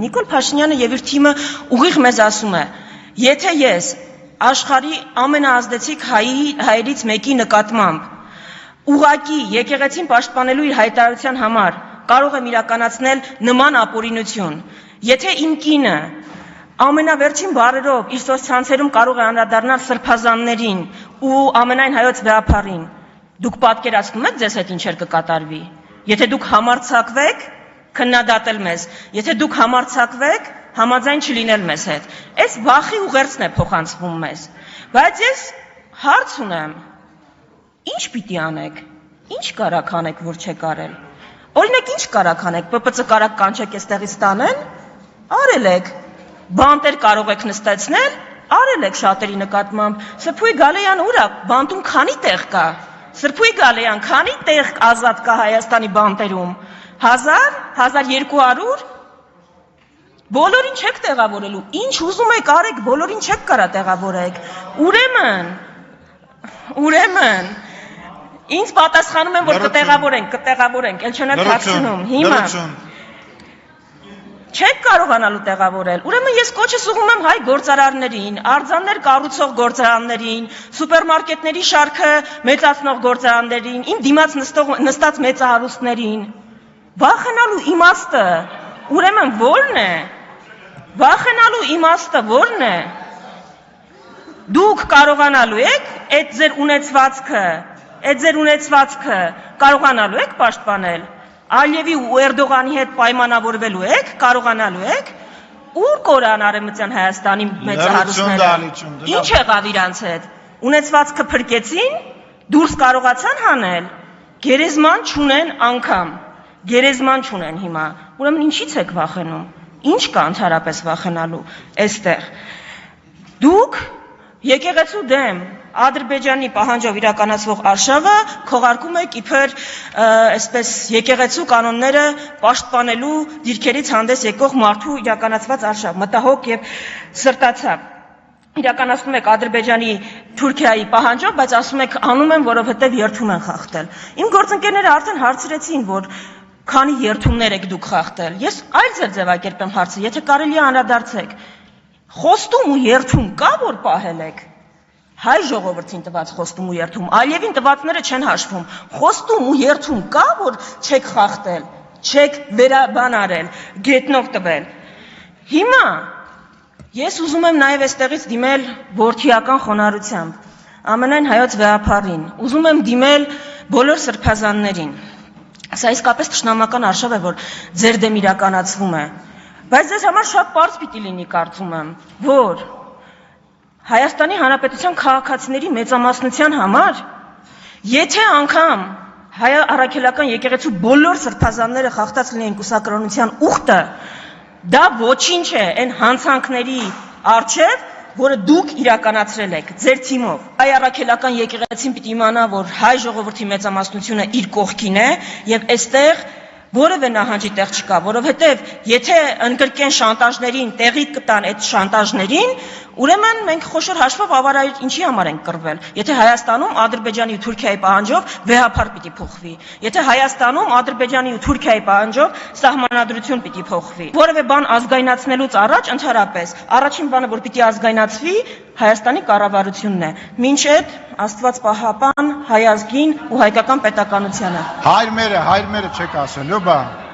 Նիկոլ Փաշինյանը եւ իր թիմը ուղիղ մեզ ասում է. եթե ես աշխարհի ամենաազդեցիկ հայերից մեկի նկատմամբ ուղղակի եկեղեցին պաշտպանելու իր հայտարարության համար կարող եմ իրականացնել նման ապօրինություն, եթե իմ կինը ամենավերջին բառերով իր սոցցանցերում կարող է անդրադառնալ սրբազաններին ու ամենայն հայոց վեհափառին, դուք պատկերացնում եք ձեզ հետ ինչեր կկատարվի, եթե դուք համարձակվեք քննադատել մեզ, եթե դուք համարձակվեք համաձայն չլինել մեզ հետ, այս վախի ուղերձն է փոխանցվում մեզ, բայց ես հարց ունեմ, ինչ պիտի անեք, ինչ կարաք անեք, որ չեք արել, օրինակ ինչ կարաք անեք, ՊՊՑ կարաք կանչեք այստեղից տանեն, արել եք, բանտեր կարող եք նստեցնել, արել եք շատերի նկատմամբ, Սրբույի Գալեյան ուր է, բանտում քանի տեղ կա, Սրբույի Գալեյան քանի տեղ ազատ կա Հայաստանի բանտերում, 1000, 1200, բոլորին չեք տեղավորելու, ինչ ուզում եք արեք, բոլորին չեք կարա տեղավորեք, ուրեմն, ինձ պատասխանում են, որ կտեղավորենք, էլ չեն թաքցնում, հիմա, չեք կարողանալու տեղավորել, ուրեմն ես կոչս ուղղում եմ հայ գործարարներին, արձաններ կառուցող գործարաններին, սուպերմարկետների շարքը մեծացնող գործարաններին, իմ դիմաց նստած մեծահարուստներին, վախենալու իմաստը, ուրեմն որն է, վախենալու իմաստը որն է, դուք կարողանալու եք այդ ձեր ունեցվածքը կարողանալու եք պաշտպանել, Ալիևի ու Էրդողանի հետ պայմանավորվելու եք, կարողանալու եք, ուր կորան Արևմտյան Հայաստանի մեծահարուստները, ինչ եղավ իրանց հետ, ունեցվածքը փրկեցին, դուրս կարողացան հանել, գերեզման չունեն անգամ, գերեզման չունեն հիմա, ուրեմն ինչից եք վախենում, ինչ կա ընդհանրապես վախենալու այստեղ, դուք եկեղեցու դեմ Ադրբեջանի պահանջով իրականացվող արշավը քողարկում եք իբր այսպես եկեղեցու կանոնները պաշտպանելու դիրքերից հանդես եկող մարդու իրականացված արշավ, մտահոգ եւ սրտացավ։ Իրականացնում եք Ադրբեջանի Թուրքիայի պահանջով, բայց ասում եք անում են, որովհետեւ երթում են խախտել։ Իմ գործընկերները արդեն հարցրեցին, որ քանի երթումներ եք դուք խախտել։ Ես այլ ձևակերպ եմ հարցը, եթե կարելի է անդրադարձեք։ Խոստում ու երթում կա, որ պահել եք։ Հայ ժողովրդին տված խոստում ու երթում, Ալիևին տվածները չեն հաշվում, խոստում ու երթում կա, որ չեք խախտել, չեք վերաբան արել, գետնով տվել։ Հիմա ես ուզում եմ նաև այստեղից դիմել որդիական խոնարհությամբ, ամենայն հայոց վեհափառին, ուզում եմ դիմել բոլոր սրբազաններին։ Սա իսկապես թշնամական արշավ է, որ ձեր դեմ իրականացվում է, բայց ձեզ համար շատ պարզ պիտի լինի, կարծում եմ, որ Հայաստանի Հանրապետության քաղաքացիների մեծամասնության համար, եթե անգամ հայ առաքելական եկեղեցու բոլոր սրբազանները խախտած լինեն կուսակրոնության ուխտը, դա ոչինչ է այն հանցանքների առջև, որը դուք իրականացրել եք ձեր թիմով։ Հայ առաքելական եկեղեցին պիտի իմանա, որ հայ ժողովրդի մեծամասնությունը իր կողքին է եւ այստեղ որևէ նահանջի տեղ չկա, որովհետև եթե ընդգրկեն շանտաժներին, տեղի կտան այդ շանտաժներին, ուրեմն մենք խոշոր հաշվով ավարայր ինչի համար ենք կռվել։ Եթե Հայաստանում Ադրբեջանի ու Թուրքիայի պահանջով վեհափառ պիտի փոխվի, եթե Հայաստանում Ադրբեջանի ու Թուրքիայի պահանջով սահմանադրություն պիտի փոխվի, որևէ բան ազգայնացնելուց առաջ ընդհանրապես առաջին բանը, որ պիտի ազգայնացվի, Հայաստանի կառավարությունն է։ Մինչ այդ Աստված պահապան հայ ազգին ու հայկական պետականությանը։ Հայրմերը չեք ասելու բան։